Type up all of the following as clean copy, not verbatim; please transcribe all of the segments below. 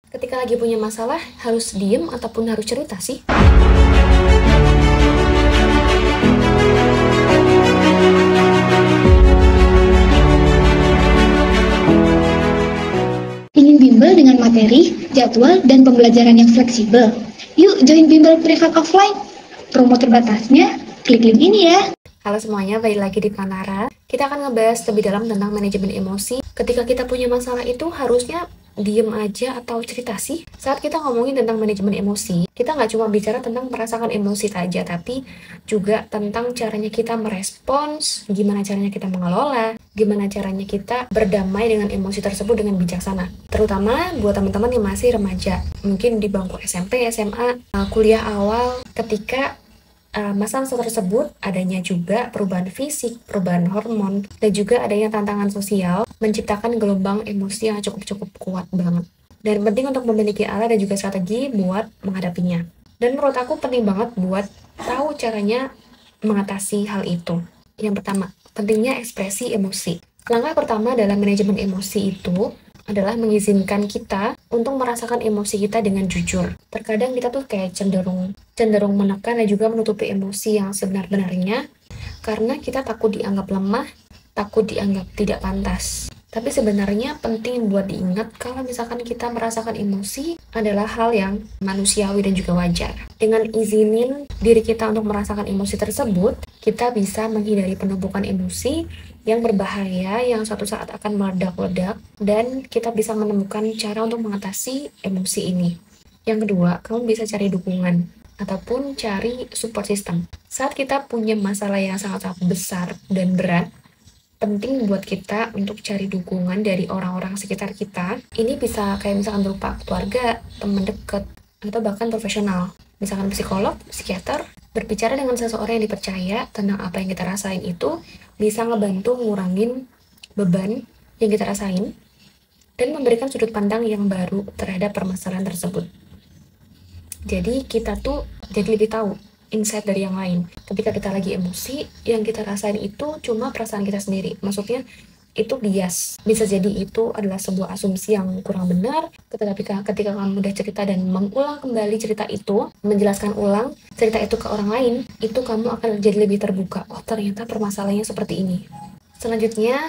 Ketika lagi punya masalah, harus diem ataupun harus cerita sih? Ingin bimbel dengan materi, jadwal, dan pembelajaran yang fleksibel? Yuk join bimbel privat offline. Promo terbatasnya, klik link ini ya. Halo semuanya, balik lagi di Planara. Kita akan ngebahas lebih dalam tentang manajemen emosi. Ketika kita punya masalah itu harusnya diem aja atau cerita sih? Saat kita ngomongin tentang manajemen emosi, kita nggak cuma bicara tentang merasakan emosi saja, tapi juga tentang caranya kita merespons, gimana caranya kita mengelola, gimana caranya kita berdamai dengan emosi tersebut dengan bijaksana. Terutama buat teman-teman yang masih remaja, mungkin di bangku SMP, SMA, kuliah awal, ketika masalah tersebut adanya juga perubahan fisik, perubahan hormon, dan juga adanya tantangan sosial menciptakan gelombang emosi yang cukup kuat banget. Dan penting untuk memiliki alat dan juga strategi buat menghadapinya. Dan menurut aku penting banget buat tahu caranya mengatasi hal itu. Yang pertama, pentingnya ekspresi emosi. Langkah pertama dalam manajemen emosi itu adalah mengizinkan kita untuk merasakan emosi kita dengan jujur. Terkadang kita tuh kayak cenderung menekan dan juga menutupi emosi yang sebenar-benarnya karena kita takut dianggap lemah, takut dianggap tidak pantas. Tapi sebenarnya penting buat diingat kalau misalkan kita merasakan emosi adalah hal yang manusiawi dan juga wajar. Dengan izinin diri kita untuk merasakan emosi tersebut, kita bisa menghindari penumpukan emosi yang berbahaya yang suatu saat akan meledak-ledak, dan kita bisa menemukan cara untuk mengatasi emosi ini. Yang kedua, kamu bisa cari dukungan ataupun cari support system. Saat kita punya masalah yang sangat-sangat besar dan berat, penting buat kita untuk cari dukungan dari orang-orang sekitar kita. Ini bisa kayak misalkan berupa keluarga, teman dekat, atau bahkan profesional. Misalkan psikolog, psikiater, berbicara dengan seseorang yang dipercaya tentang apa yang kita rasain itu bisa ngebantu ngurangin beban yang kita rasain dan memberikan sudut pandang yang baru terhadap permasalahan tersebut. Jadi kita tuh jadi lebih tahu insight dari yang lain. Ketika kita lagi emosi, yang kita rasain itu cuma perasaan kita sendiri. Maksudnya itu bias. Bisa jadi itu adalah sebuah asumsi yang kurang benar. Ketika kamu udah cerita dan mengulang kembali cerita itu, menjelaskan ulang cerita itu ke orang lain, itu kamu akan jadi lebih terbuka. Oh, ternyata permasalahannya seperti ini. Selanjutnya,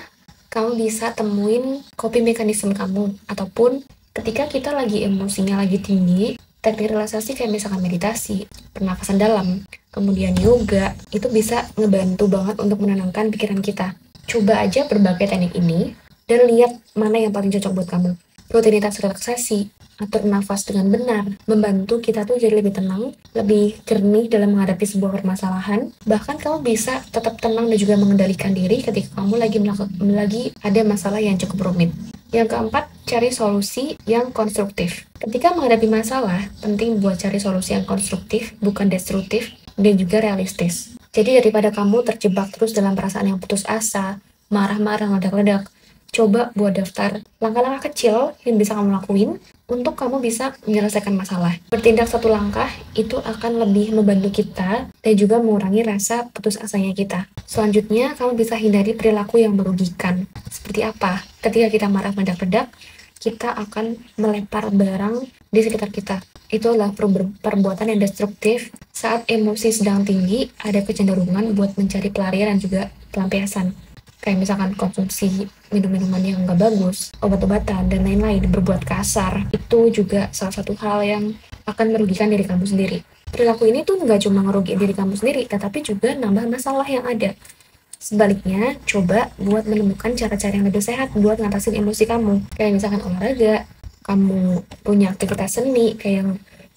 kamu bisa temuin coping mechanism kamu. Ataupun ketika kita lagi emosinya lagi tinggi, teknik relaksasi kayak misalkan meditasi, pernafasan dalam, kemudian yoga, itu bisa ngebantu banget untuk menenangkan pikiran kita. Coba aja berbagai teknik ini, dan lihat mana yang paling cocok buat kamu. Rutinitas relaksasi, atur nafas dengan benar, membantu kita tuh jadi lebih tenang, lebih jernih dalam menghadapi sebuah permasalahan. Bahkan kamu bisa tetap tenang dan juga mengendalikan diri ketika kamu lagi ada masalah yang cukup rumit. Yang keempat, cari solusi yang konstruktif. Ketika menghadapi masalah, penting buat cari solusi yang konstruktif, bukan destruktif, dan juga realistis. Jadi daripada kamu terjebak terus dalam perasaan yang putus asa, marah-marah, ledak-ledak, coba buat daftar langkah-langkah kecil yang bisa kamu lakuin untuk kamu bisa menyelesaikan masalah. Bertindak satu langkah itu akan lebih membantu kita dan juga mengurangi rasa putus asanya kita. Selanjutnya, kamu bisa hindari perilaku yang merugikan. Seperti apa? Ketika kita marah meledak-ledak, kita akan melempar barang di sekitar kita. Itu adalah perbuatan yang destruktif. Saat emosi sedang tinggi, ada kecenderungan buat mencari pelarian dan juga pelampiasan. Kayak misalkan konsumsi minum-minuman yang nggak bagus, obat-obatan, dan lain-lain, berbuat kasar. Itu juga salah satu hal yang akan merugikan diri kamu sendiri. Perilaku ini tuh nggak cuma ngerugiin diri kamu sendiri, tetapi juga nambah masalah yang ada. Sebaliknya, coba buat menemukan cara-cara yang lebih sehat buat ngatasin emosi kamu. Kayak misalkan olahraga, kamu punya aktivitas seni, kayak yang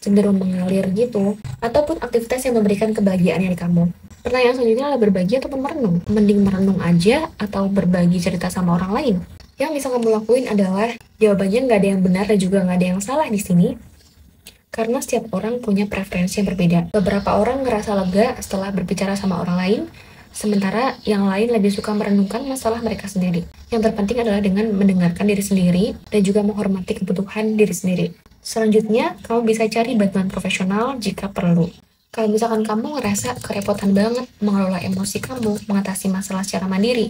cenderung mengalir gitu, ataupun aktivitas yang memberikan kebahagiaan dari kamu. Pertanyaan selanjutnya adalah berbagi ataupun merenung. Mending merenung aja atau berbagi cerita sama orang lain. Yang bisa kamu lakuin adalah jawabannya nggak ada yang benar dan juga nggak ada yang salah di sini. Karena setiap orang punya preferensi yang berbeda. Beberapa orang ngerasa lega setelah berbicara sama orang lain, sementara yang lain lebih suka merenungkan masalah mereka sendiri. Yang terpenting adalah dengan mendengarkan diri sendiri dan juga menghormati kebutuhan diri sendiri. Selanjutnya, kamu bisa cari bantuan profesional jika perlu. Kalau misalkan kamu ngerasa kerepotan banget mengelola emosi kamu, mengatasi masalah secara mandiri,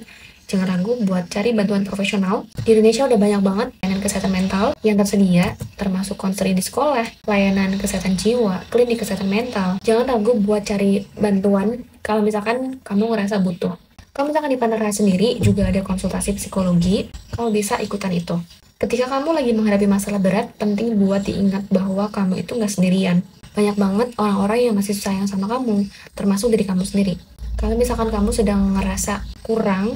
Jangan ragu buat cari bantuan profesional. Di Indonesia udah banyak banget layanan kesehatan mental yang tersedia, termasuk konseling di sekolah, layanan kesehatan jiwa, klinik kesehatan mental. Jangan ragu buat cari bantuan kalau misalkan kamu ngerasa butuh. Kalau misalkan di Panara sendiri juga ada konsultasi psikologi, kamu bisa ikutan itu. Ketika kamu lagi menghadapi masalah berat, penting buat diingat bahwa kamu itu nggak sendirian. Banyak banget orang-orang yang masih sayang sama kamu, termasuk diri kamu sendiri. Kalau misalkan kamu sedang ngerasa kurang,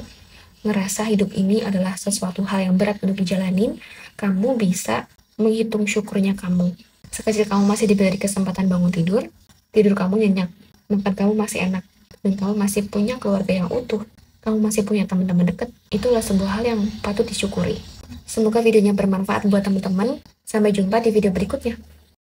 ngerasa hidup ini adalah sesuatu hal yang berat untuk dijalanin, kamu bisa menghitung syukurnya kamu. Sekecil kamu masih diberi kesempatan bangun tidur, tidur kamu nyenyak, makan kamu masih enak, dan kamu masih punya keluarga yang utuh, kamu masih punya teman-teman dekat, itulah sebuah hal yang patut disyukuri. Semoga videonya bermanfaat buat teman-teman. Sampai jumpa di video berikutnya.